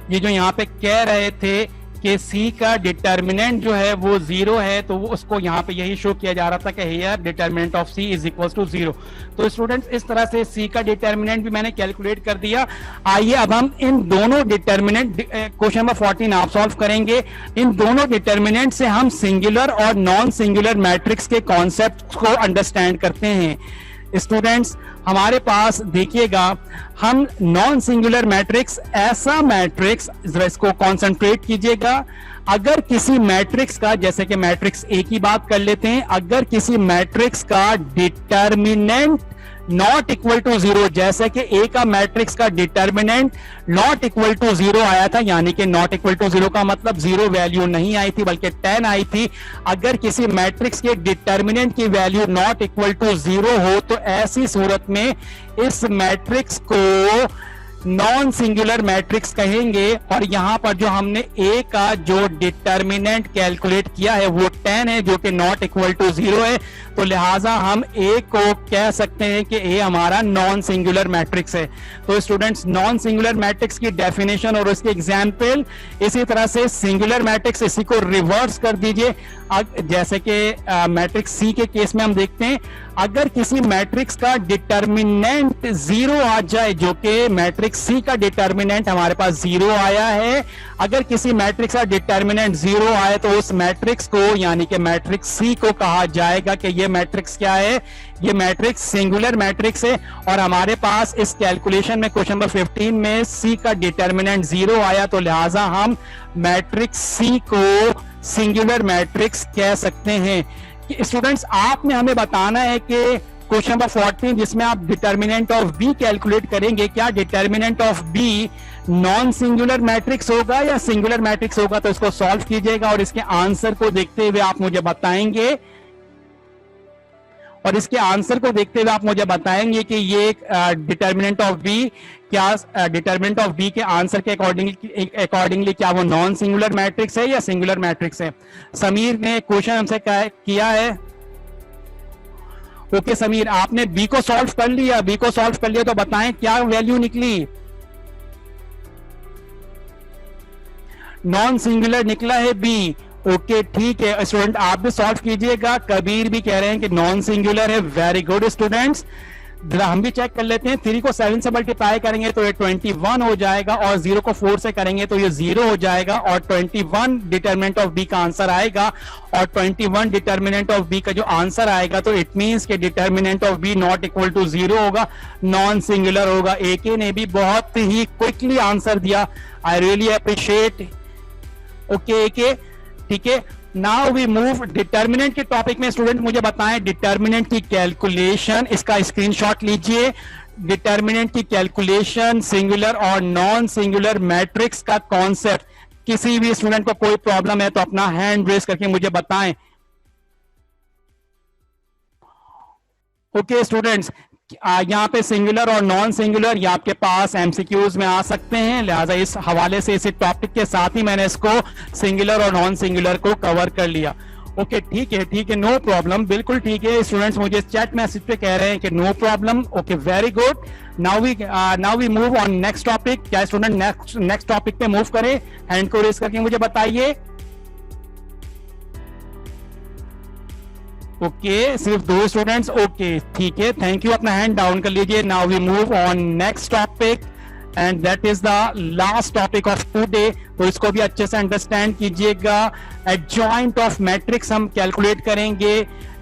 S1: ये जो यहां पे कह रहे थे कि सी का डिटर्मिनेंट जो है वो 0 है, तो वो उसको यहाँ पे यही शो किया जा रहा था कि here determinant of C is equal to 0। तो स्टूडेंट्स इस तरह से सी का डिटर्मिनेंट भी मैंने कैलकुलेट कर दिया। आइए अब हम इन दोनों डिटर्मिनेंट, क्वेश्चन नंबर 14 आप सॉल्व करेंगे। इन दोनों डिटर्मिनेंट से हम सिंगुलर और नॉन सिंगुलर मैट्रिक्स के कॉन्सेप्ट को अंडरस्टैंड करते हैं। स्टूडेंट्स हमारे पास देखिएगा, हम नॉन सिंगुलर मैट्रिक्स, ऐसा मैट्रिक्स, जरा इसको कॉन्सेंट्रेट कीजिएगा, अगर किसी मैट्रिक्स का, जैसे कि मैट्रिक्स ए की बात कर लेते हैं, अगर किसी मैट्रिक्स का डिटर्मिनेंट नॉट इक्वल टू 0, जैसे कि ए का मैट्रिक्स का डिटर्मिनेंट नॉट इक्वल टू 0 आया था, यानी कि नॉट इक्वल टू 0 का मतलब 0 वैल्यू नहीं आई थी बल्कि 10 आई थी। अगर किसी मैट्रिक्स के डिटर्मिनेंट की वैल्यू नॉट इक्वल टू 0 हो तो ऐसी सूरत में इस मैट्रिक्स को नॉन सिंगुलर मैट्रिक्स कहेंगे। और यहां पर जो हमने ए का जो डिटर्मिनेंट कैलकुलेट किया है वो 10 है, जो कि नॉट इक्वल टू 0 है, तो लिहाजा हम ए को कह सकते हैं कि ए हमारा नॉन सिंगुलर मैट्रिक्स है। तो स्टूडेंट्स नॉन सिंगुलर मैट्रिक्स की डेफिनेशन और उसके एग्जाम्पल, इसी तरह से सिंगुलर मैट्रिक्स, इसी को रिवर्स कर दीजिए। जैसे कि मैट्रिक्स सी के केस में हम देखते हैं, अगर किसी मैट्रिक्स का डिटर्मिनेंट 0 आ जाए, जो कि मैट्रिक्स सी का डिटर्मिनेंट हमारे पास 0 आया है, अगर किसी मैट्रिक्स का डिटर्मिनेंट 0 आए तो उस मैट्रिक्स को, यानी कि मैट्रिक्स सी को कहा जाएगा कि ये मैट्रिक्स क्या है, ये मैट्रिक्स सिंगुलर मैट्रिक्स है। और हमारे पास इस कैलकुलेशन में क्वेश्चन नंबर 15 में सी का डिटर्मिनेंट 0 आया, तो लिहाजा हम मैट्रिक्स सी को सिंगुलर मैट्रिक्स कह सकते हैं। स्टूडेंट्स आपने हमें बताना है कि क्वेश्चन नंबर 14 जिसमें आप डिटर्मिनेंट ऑफ बी कैलकुलेट करेंगे, क्या determinant of B non singular matrix होगा या सिंगुलर मैट्रिक्स होगा। तो इसको सॉल्व कीजिएगा और इसके आंसर को देखते हुए आप मुझे बताएंगे, और इसके आंसर को देखते हुए आप मुझे बताएंगे कि ये डिटर्मिनेंट ऑफ बी, क्या डिटर्मिनेंट ऑफ बी के आंसर के अकॉर्डिंगली क्या वो नॉन सिंगुलर मैट्रिक्स है या सिंगुलर मैट्रिक्स है। समीर ने क्वेश्चन हमसे किया है। ओके समीर, आपने बी को सॉल्व कर लिया, बी को सॉल्व कर लिया, तो बताएं क्या वैल्यू निकली। नॉन सिंगुलर निकला है बी। ओके ठीक है स्टूडेंट, आप भी सॉल्व कीजिएगा। कबीर भी कह रहे हैं कि नॉन सिंगुलर है। वेरी गुड स्टूडेंट्स, हम भी चेक कर लेते हैं। 3 को 7 से मल्टीप्लाई करेंगे तो ये 21 हो जाएगा, और 0 को 4 से करेंगे तो ये 0 हो जाएगा, और 21 डिटर्मिनेंट ऑफ बी का आंसर आएगा। और 21 डिटर्मिनेंट ऑफ बी का जो आंसर आएगा तो इट मींस कि determinant of B not equal to 0 होगा, नॉन सिंगुलर होगा। एके ने भी बहुत ही क्विकली आंसर दिया, आई रियली अप्रिशिएट। ओके एके, ठीक है। नाउ वी मूव डिटर्मिनेंट के टॉपिक में। स्टूडेंट मुझे बताएं डिटर्मिनेंट की कैलकुलेशन, इसका स्क्रीनशॉट लीजिए। डिटर्मिनेंट की कैलकुलेशन, सिंगुलर और नॉन सिंगुलर मैट्रिक्स का कॉन्सेप्ट। किसी भी स्टूडेंट को कोई प्रॉब्लम है तो अपना हैंड रेज करके मुझे बताएं। ओके स्टूडेंट्स, यहाँ पे सिंगुलर और नॉन सिंगुलर ये आपके पास एमसीक्यूज में आ सकते हैं, लिहाजा इस हवाले से इस टॉपिक के साथ ही मैंने इसको सिंगुलर और नॉन सिंगुलर को कवर कर लिया। ओके ठीक है, नो प्रॉब्लम, बिल्कुल ठीक है। स्टूडेंट्स मुझे चैट मैसेज पे कह रहे हैं कि no problem. Okay very good. Now we move on next topic. क्या स्टूडेंट नेक्स्ट टॉपिक पे मूव करें? हैंड को रेज करके मुझे बताइए। ओके सिर्फ 2 स्टूडेंट्स। ओके ठीक है, थैंक यू। अपना हैंड डाउन कर लीजिए। Now we move on next topic and that is the last topic of today. तो इसको भी अच्छे से अंडरस्टैंड कीजिएगा। एडजॉइंट ऑफ मैट्रिक्स हम कैलकुलेट करेंगे।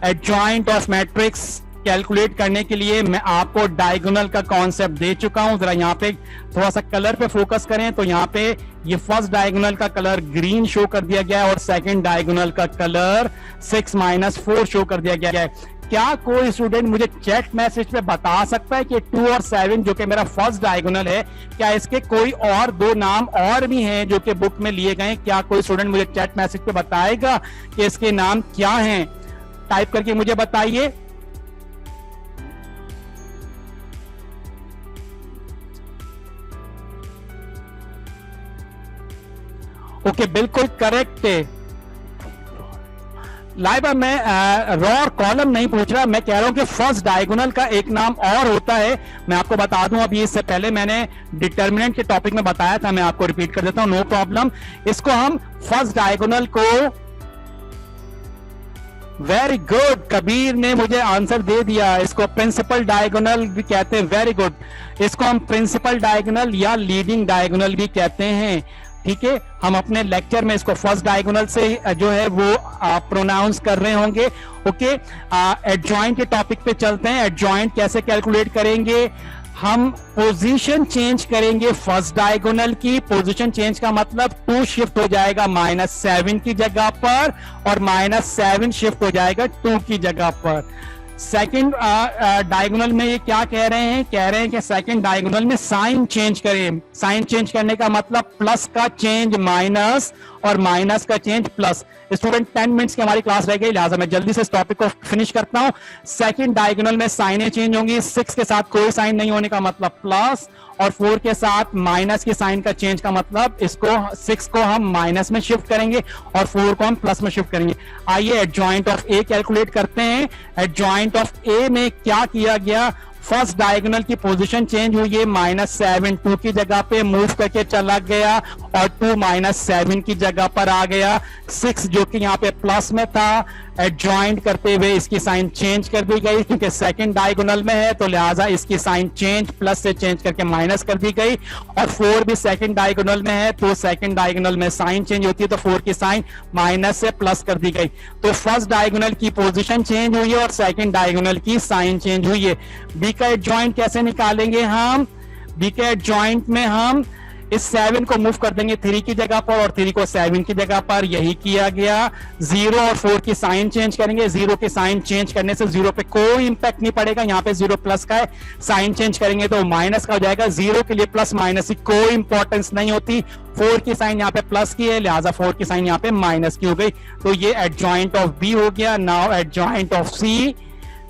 S1: एडजॉइंट ऑफ मैट्रिक्स कैलकुलेट करने के लिए मैं आपको डायगोनल का कॉन्सेप्ट दे चुका हूं। जरा यहाँ पे थोड़ा सा कलर पे फोकस करें तो यहाँ पे ये फर्स्ट डायगोनल का कलर ग्रीन शो कर दिया गया है और सेकंड डायगोनल का कलर 6-4 शो कर दिया गया है। क्या कोई स्टूडेंट मुझे चैट मैसेज पे बता सकता है कि 2 और 7 जो कि मेरा फर्स्ट डायगोनल है, क्या इसके कोई और 2 नाम और भी हैं जो कि बुक में लिए गए? क्या कोई स्टूडेंट मुझे चैट मैसेज पे बताएगा कि इसके नाम क्या हैं? टाइप करके मुझे बताइए। ओके बिल्कुल करेक्ट है। लाइव मैं रॉ और कॉलम नहीं पूछ रहा, मैं कह रहा हूं कि फर्स्ट डायगोनल का एक नाम और होता है। मैं आपको बता दूं, अभी इससे पहले मैंने डिटर्मिनेंट के टॉपिक में बताया था, मैं आपको रिपीट कर देता हूं, नो प्रॉब्लम। इसको हम फर्स्ट डायगोनल को, वेरी गुड, कबीर ने मुझे आंसर दे दिया। इसको प्रिंसिपल डायगोनल भी कहते हैं, वेरी गुड। इसको हम प्रिंसिपल डायगोनल या लीडिंग डायगोनल भी कहते हैं। ठीक है, हम अपने लेक्चर में इसको फर्स्ट डायगोनल से जो है वो प्रोनाउंस कर रहे होंगे। ओके, एडजॉइंट के टॉपिक पे चलते हैं। एडजॉइंट कैसे कैलकुलेट करेंगे? हम पोजीशन चेंज करेंगे फर्स्ट डायगोनल की। पोजीशन चेंज का मतलब 2 शिफ्ट हो जाएगा -7 की जगह पर और -7 शिफ्ट हो जाएगा 2 की जगह पर। सेकंड डायगोनल में ये क्या कह रहे हैं? कह रहे हैं कि सेकंड डायगोनल में साइन चेंज करें। साइन चेंज करने का मतलब प्लस का चेंज माइनस और माइनस का चेंज प्लस। स्टूडेंट 10 मिनट्स की हमारी क्लास रह गई, लिहाजा मैं जल्दी से इस टॉपिक को फिनिश करता हूं। सेकंड डायगोनल में साइनें चेंज होंगी। 6 के साथ कोई साइन नहीं होने का मतलब प्लस, और 4 के साथ माइनस की साइन का चेंज का मतलब इसको 6 को हम माइनस में शिफ्ट करेंगे और 4 को हम प्लस में शिफ्ट करेंगे। आइए एडजॉइंट ऑफ ए कैलकुलेट करते हैं। एडजॉइंट ऑफ ए में क्या किया गया? फर्स्ट डायगोनल की पोजीशन चेंज हुई है, -7 2 की जगह पे मूव करके चला गया और 2 -7 की जगह पर आ गया। 6 जो कि यहाँ पे प्लस में था, एडजॉइंट करते हुए इसकी साइन चेंज कर दी गई, क्योंकि सेकंड डायगोनल में है तो लिहाजा इसकी साइन चेंज प्लस से चेंज करके माइनस कर दी गई। और 4 भी सेकंड डायगोनल में है तो सेकंड डायगोनल में साइन चेंज होती है तो 4 की साइन माइनस से प्लस कर दी गई। तो फर्स्ट डायगोनल की पोजीशन चेंज हुई है और सेकंड डायगोनल की साइन चेंज हुई है। बी का एडजॉइंट कैसे निकालेंगे हम? बी के एडजॉइंट में हम इस 7 को मूव कर देंगे 3 की जगह पर और 3 को 7 की जगह पर, यही किया गया। 0 और 4 की साइन चेंज करेंगे। 0 की साइन चेंज करने से 0 पे कोई इंपैक्ट नहीं पड़ेगा, यहाँ पे 0 प्लस का है। साइन चेंज करेंगे तो माइनस का हो जाएगा। 0 के लिए प्लस माइनस की कोई इंपॉर्टेंस नहीं होती। 4 की साइन यहाँ पे प्लस की है, लिहाजा 4 की साइन यहाँ पे माइनस की हो गई। तो ये एडजॉइंट ऑफ बी हो गया। Now adjoint of C.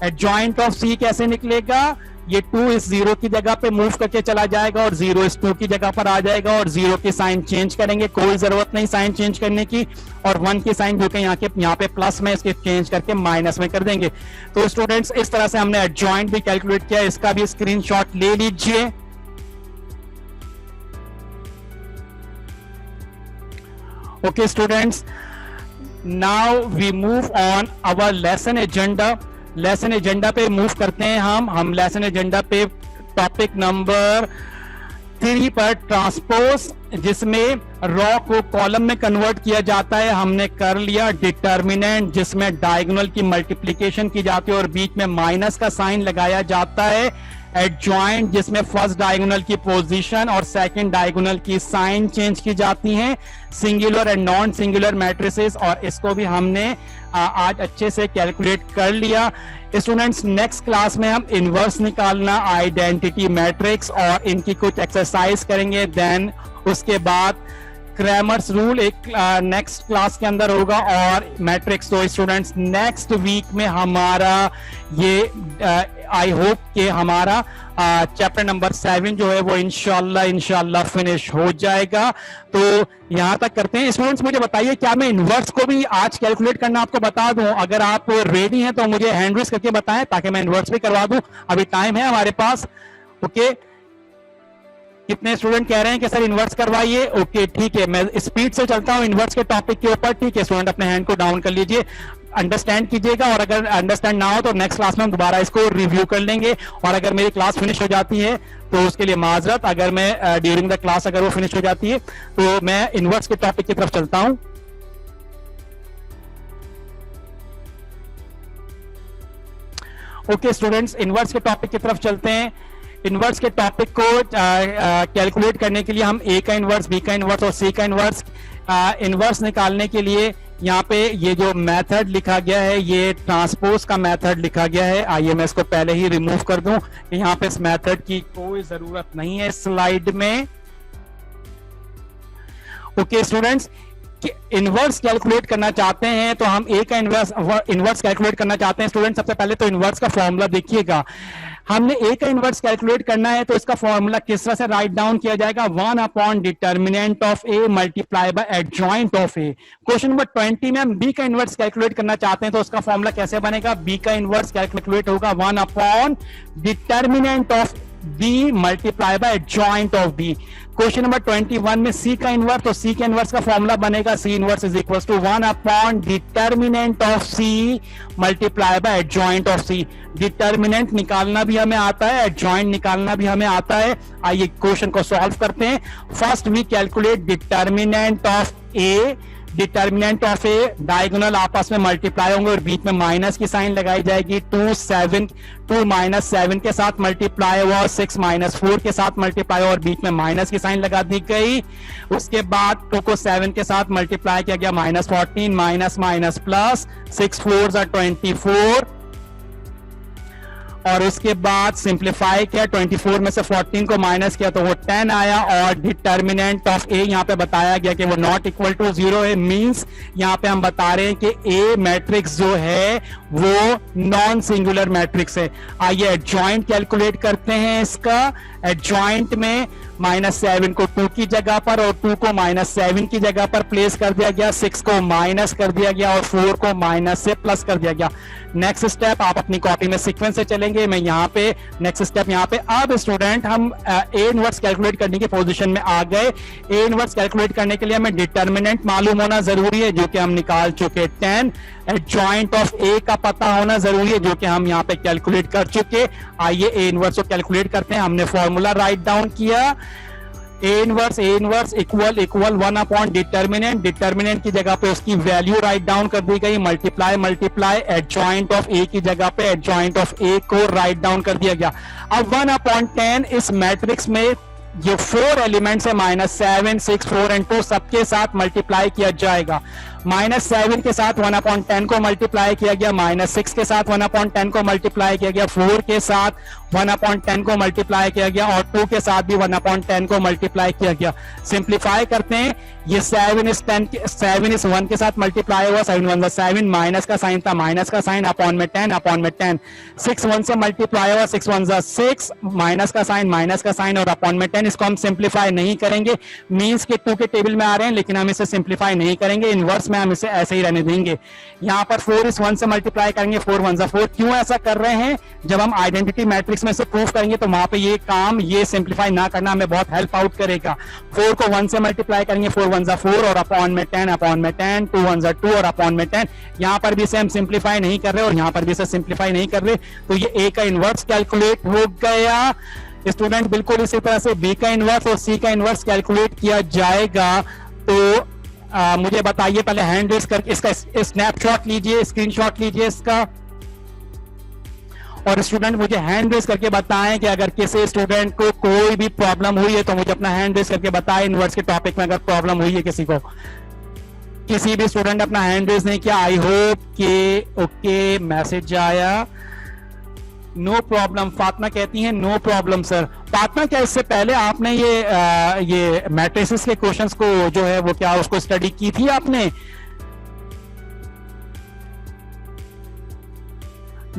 S1: Adjoint of C कैसे निकलेगा? ये 2 इस 0 की जगह पे मूव करके चला जाएगा और 0 इस 2 की जगह पर आ जाएगा और 0 की साइन चेंज करेंगे, कोई जरूरत नहीं साइन चेंज करने की। और 1 की साइन जो कि यहाँ पे प्लस में, इसके चेंज करके माइनस में कर देंगे। तो स्टूडेंट्स इस तरह से हमने एडजॉइंट भी कैलकुलेट किया। इसका भी स्क्रीनशॉट ले लीजिए। Okay students, now we move on our lesson agenda. Lesson agenda पे मूव करते हैं हम लेसन एजेंडा पे टॉपिक नंबर 3 पर ट्रांसपोज, जिसमें रॉ को कॉलम में कन्वर्ट किया जाता है, हमने कर लिया। डिटर्मिनेंट, जिसमें डायगोनल की मल्टीप्लिकेशन की जाती है और बीच में माइनस का साइन लगाया जाता है। एडजॉइंट, जिसमें फर्स्ट डायगोनल की पोजीशन और सेकंड डायगोनल की साइन चेंज की जाती हैं। Singular and non singular matrices, और इसको भी हमने आज अच्छे से कैलकुलेट कर लिया। स्टूडेंट्स, नेक्स्ट क्लास में हम इनवर्स निकालना, आइडेंटिटी मैट्रिक्स और इनकी कुछ एक्सरसाइज करेंगे। देन उसके बाद क्रैमर्स रूल एक नेक्स्ट क्लास के अंदर होगा और मैट्रिक्स। तो स्टूडेंट्स, नेक्स्ट वीक में हमारा ये आई होप कि हमारा चैप्टर नंबर 7 जो है वो इंशाल्लाह फिनिश हो जाएगा। तो यहां तक करते हैं। स्टूडेंट्स, मुझे बताइए, क्या मैं इनवर्स को भी आज कैलकुलेट करना आपको बता दूं? अगर आप रेडी हैं तो मुझे हैंड रेज करके बताएं ताकि मैं इनवर्स भी करवा दूं। अभी टाइम है हमारे पास। ओके, कितने स्टूडेंट कह रहे हैं कि सर इनवर्स करवाइए? ओके, ठीक है, मैं स्पीड से चलता हूं इनवर्स के टॉपिक के ऊपर। ठीक है स्टूडेंट, अपने हैंड को डाउन कर लीजिए, अंडरस्टैंड कीजिएगा, और अगर अंडरस्टैंड ना हो तो नेक्स्ट क्लास में हम दोबारा इसको रिव्यू कर लेंगे। और अगर मेरी क्लास फिनिश हो जाती है तो उसके लिए माजरत, अगर मैं ड्यूरिंग द क्लास अगर वो फिनिश हो जाती है तो मैं इनवर्स के टॉपिक की तरफ चलता हूं। ओके स्टूडेंट्स, इनवर्स के टॉपिक की तरफ चलते हैं। इनवर्स के टॉपिक को कैलकुलेट करने के लिए हम ए का इनवर्स, बी का इनवर्स और सी का इनवर्स, इनवर्स निकालने के लिए यहाँ पे ये जो मेथड लिखा गया है ये ट्रांसपोज का मेथड लिखा गया है। आइए मैं इसको पहले ही रिमूव कर दूं, यहाँ पे इस मेथड की कोई जरूरत नहीं है स्लाइड में। ओके स्टूडेंट्स, इनवर्स कैलकुलेट करना चाहते हैं तो हम ए का इनवर्स कैलकुलेट करना चाहते हैं। स्टूडेंट, सबसे पहले तो इनवर्स का फॉर्मूला देखिएगा। हमने ए का इनवर्स कैलकुलेट करना है तो इसका फॉर्मूला किस तरह से राइट डाउन किया जाएगा? 1 upon determinant of A multiply by adjoint of A. Question number 20 में हम बी का इनवर्स कैलकुलेट करना चाहते हैं तो उसका फॉर्मूला कैसे बनेगा? बी का इनवर्स कैलकुलेट होगा 1 upon determinant of B multiply by adjoint of B. Question number 21 में सी का इनवर्स, तो सी के इनवर्स का फॉर्मूला बनेगा C inverse is equal to 1 upon determinant of C multiply by adjoint of C. Determinant निकालना भी हमें आता है, एडजॉइंट निकालना भी हमें आता है। आइए क्वेश्चन को सॉल्व करते हैं। First we calculate determinant of A. Determinant of A, diagonal आपस में मल्टीप्लाई होंगे और बीच में माइनस की साइन लगाई जाएगी। 2 माइनस 7 के साथ मल्टीप्लाई हुआ और 6 माइनस 4 के साथ मल्टीप्लाई हुआ और बीच में माइनस की साइन लगा दी गई। उसके बाद 2 को 7 के साथ मल्टीप्लाई किया गया, माइनस 14 माइनस माइनस प्लस 6 4 24, और उसके बाद सिंप्लीफाई किया, 24 में से 14 को माइनस किया तो वो 10 आया। और डिटर्मिनेंट ऑफ ए यहाँ पे बताया गया कि वो नॉट इक्वल टू 0 है। मींस यहाँ पे हम बता रहे हैं कि ए मैट्रिक्स जो है वो नॉन सिंगुलर मैट्रिक्स है। आइए एडजॉइंट कैलकुलेट करते हैं इसका। एडजॉइंट में -7 को 2 की जगह पर और 2 को -7 की जगह पर प्लेस कर दिया गया, 6 को माइनस कर दिया गया और 4 को माइनस से प्लस कर दिया गया। नेक्स्ट स्टेप आप अपनी कॉपी में सीक्वेंस से चलेंगे, मैं यहाँ पे नेक्स्ट स्टेप यहाँ पे। अब स्टूडेंट हम ए इनवर्स कैलकुलेट करने की पोजीशन में आ गए। ए इनवर्स कैलकुलेट करने के लिए हमें डिटर्मिनेंट मालूम होना जरूरी है जो कि हम निकाल चुके 10। एडजॉइंट ऑफ ए का पता होना जरूरी है जो कि हम यहाँ पे कैलकुलेट कर चुके। आइए ए इनवर्स को कैलकुलेट करते हैं। हमने फॉर्मूला राइट डाउन किया, A inverse equal 1 upon determinant की जगह पे उसकी वैल्यू राइट डाउन कर दी गई, मल्टीप्लाई एडजॉइंट ऑफ ए की जगह पे एडजॉइंट ऑफ ए को राइट डाउन कर दिया गया। अब 1 अपॉन 10 इस मैट्रिक्स में ये 4 एलिमेंट्स है, -7 6 4 एंड 2, सबके साथ मल्टीप्लाई किया जाएगा। -7 के साथ 1 अपॉन 10 को मल्टीप्लाई किया गया, -6 के साथ 1 अपॉन 10 को मल्टीप्लाई किया गया, 4 के साथ 1 अपॉन 10 को मल्टीप्लाई किया गया और 2 के साथ भी 1 अपॉन 10 को मल्टीप्लाई किया गया। सिंप्लीफाई करते हैं, ये 7 इस 1 के साथ मल्टीप्लाई हुआ, 7 1 7, माइनस का साइन था, माइनस का साइन, अपॉन में 10, 6 1 से मल्टीप्लाई हुआ, 6 1 6, माइनस का साइन और अपॉन में 10। इसको हम सिंप्लीफाई नहीं करेंगे, मींस के 2 के टेबल में आ रहे हैं लेकिन हम इसे सिंप्लीफाई नहीं करेंगे। इनवर्स में हम इसे ऐसे ही रहने देंगे। यहाँ पर 4 इस 1 से मल्टीप्लाई करेंगे, 4 1 जा 4। क्यों ऐसा कर रहे हैं? जब हम आइडेंटिटी मैट्रिक्स में से प्रूफ करेंगे तो वहां पे ये काम, ये सिंप्लीफाई ना करना हमें बहुत हेल्प आउट करेगा। 4 को 1 से मल्टीप्लाई करेंगे, 4 1 जा 4 और अपॉन में 10, अपॉन में 10, 2 1 जा 2 और अपॉन में 10। यहाँ पर भी इसे हम सिंप्लीफाई नहीं कर रहे और यहाँ पर भी इसे सिंप्लीफाई नहीं कर रहे, तो ये ए का इनवर्स कैलकुलेट हो गया। स्टूडेंट बिल्कुल इसी तरह से बी का इनवर्स और सी का इनवर्स कैलकुलेट किया जाएगा। तो मुझे बताइए, पहले हैंड रेज करके इसका स्नैपशॉट लीजिए, स्क्रीनशॉट लीजिए इसका, और स्टूडेंट मुझे हैंड रेज करके बताएं कि अगर किसी स्टूडेंट को कोई भी प्रॉब्लम हुई है तो मुझे अपना हैंड रेज करके बताएं। इनवर्स के टॉपिक में अगर प्रॉब्लम हुई है किसी को, किसी भी स्टूडेंट अपना हैंड रेज नहीं किया। आई होप कि ओके मैसेज आया, नो प्रॉब्लम। फातिमा कहती हैं नो प्रॉब्लम सर। फातिमा, क्या इससे पहले आपने ये मैट्रिसेस के क्वेश्चंस को जो है वो क्या उसको स्टडी की थी आपने?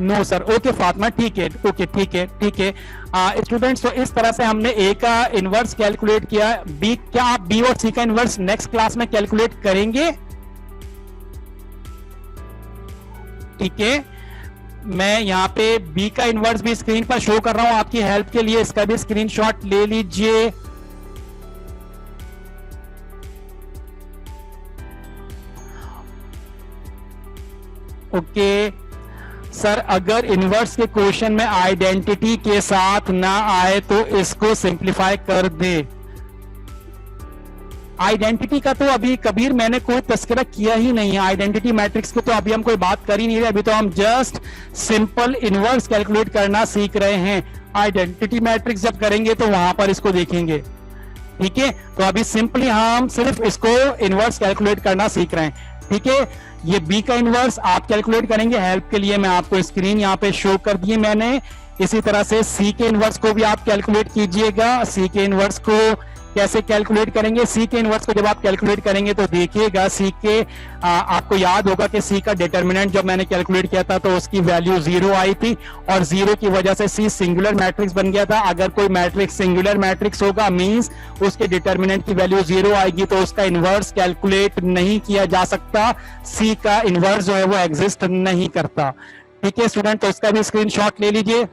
S1: No sir. ओके फातिमा, ठीक है, ओके ठीक है, ठीक है। स्टूडेंट्स, तो इस तरह से हमने ए का इनवर्स कैलकुलेट किया। बी, क्या आप बी और सी का इनवर्स नेक्स्ट क्लास में कैलकुलेट करेंगे? ठीक है, मैं यहाँ पे बी का इनवर्स भी स्क्रीन पर शो कर रहा हूं आपकी हेल्प के लिए, इसका भी स्क्रीनशॉट ले लीजिए। ओके सर, अगर इनवर्स के क्वेश्चन में आइडेंटिटी के साथ ना आए तो इसको सिंप्लीफाई कर दे। आइडेंटिटी का तो अभी कबीर मैंने कोई तस्करा किया ही नहीं है। आइडेंटिटी मैट्रिक्स की तो अभी हम कोई बात कर ही नहीं रहे, अभी तो हम जस्ट सिंपल इनवर्स कैलकुलेट करना सीख रहे हैं। आइडेंटिटी मैट्रिक्स जब करेंगे तो वहां पर इसको देखेंगे। ठीक है, तो अभी सिंपली हम सिर्फ इसको इनवर्स कैलकुलेट करना सीख रहे हैं। ठीक है, ये बी का इनवर्स आप कैलकुलेट करेंगे। हेल्प के लिए मैं आपको स्क्रीन यहाँ पे शो कर दी मैंने। इसी तरह से सी के इनवर्स को भी आप कैलकुलेट कीजिएगा। सी के इनवर्स को कैसे कैलकुलेट करेंगे? सी के इनवर्स को जब आप कैलकुलेट करेंगे तो देखिएगा सी के आपको याद होगा कि सी का डिटरमिनेंट जब मैंने कैलकुलेट किया था तो उसकी वैल्यू 0 आई थी और 0 की वजह से सी सिंगुलर मैट्रिक्स बन गया था। अगर कोई मैट्रिक्स सिंगुलर मैट्रिक्स होगा मींस उसके डिटरमिनेंट की वैल्यू 0 आएगी तो उसका इनवर्स कैलकुलेट नहीं किया जा सकता। सी का इनवर्स जो है वो एग्जिस्ट नहीं करता। ठीक है स्टूडेंट, तो इसका भी स्क्रीनशॉट ले लीजिए।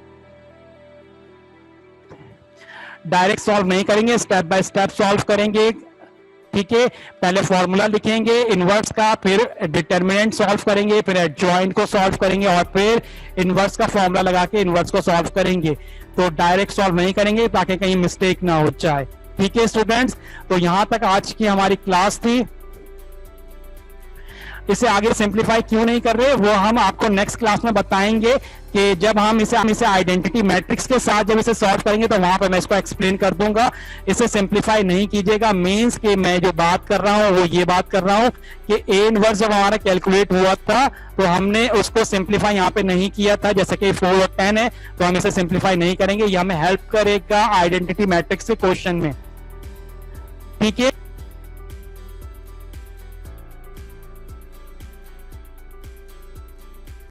S1: डायरेक्ट सॉल्व नहीं करेंगे, स्टेप बाय स्टेप सॉल्व करेंगे। ठीक है, पहले फॉर्मूला लिखेंगे इनवर्स का, फिर डिटरमिनेंट सॉल्व करेंगे, फिर एडजॉइंट को सॉल्व करेंगे और फिर इनवर्स का फॉर्मूला लगा के इनवर्स को सॉल्व करेंगे। तो डायरेक्ट सॉल्व नहीं करेंगे ताकि कहीं मिस्टेक ना हो जाए। ठीक है स्टूडेंट्स, तो यहां तक आज की हमारी क्लास थी। इसे आगे सिंप्लीफाई क्यों नहीं कर रहे वो हम आपको नेक्स्ट क्लास में बताएंगे कि जब हम इसे आइडेंटिटी मैट्रिक्स के साथ जब इसे सॉल्व करेंगे तो वहां पर मैं इसको एक्सप्लेन कर दूंगा। इसे सिंप्लीफाई नहीं कीजिएगा, मींस कि मैं जो बात कर रहा हूं वो ये बात कर रहा हूं कि ए इनवर्स जब हमारा कैलकुलेट हुआ था तो हमने उसको सिंप्लीफाई यहाँ पे नहीं किया था। जैसे कि 4 और 10 है तो हम इसे सिंप्लीफाई नहीं करेंगे, ये हमें हेल्प करेगा आइडेंटिटी मैट्रिक्स के क्वेश्चन में। ठीक है।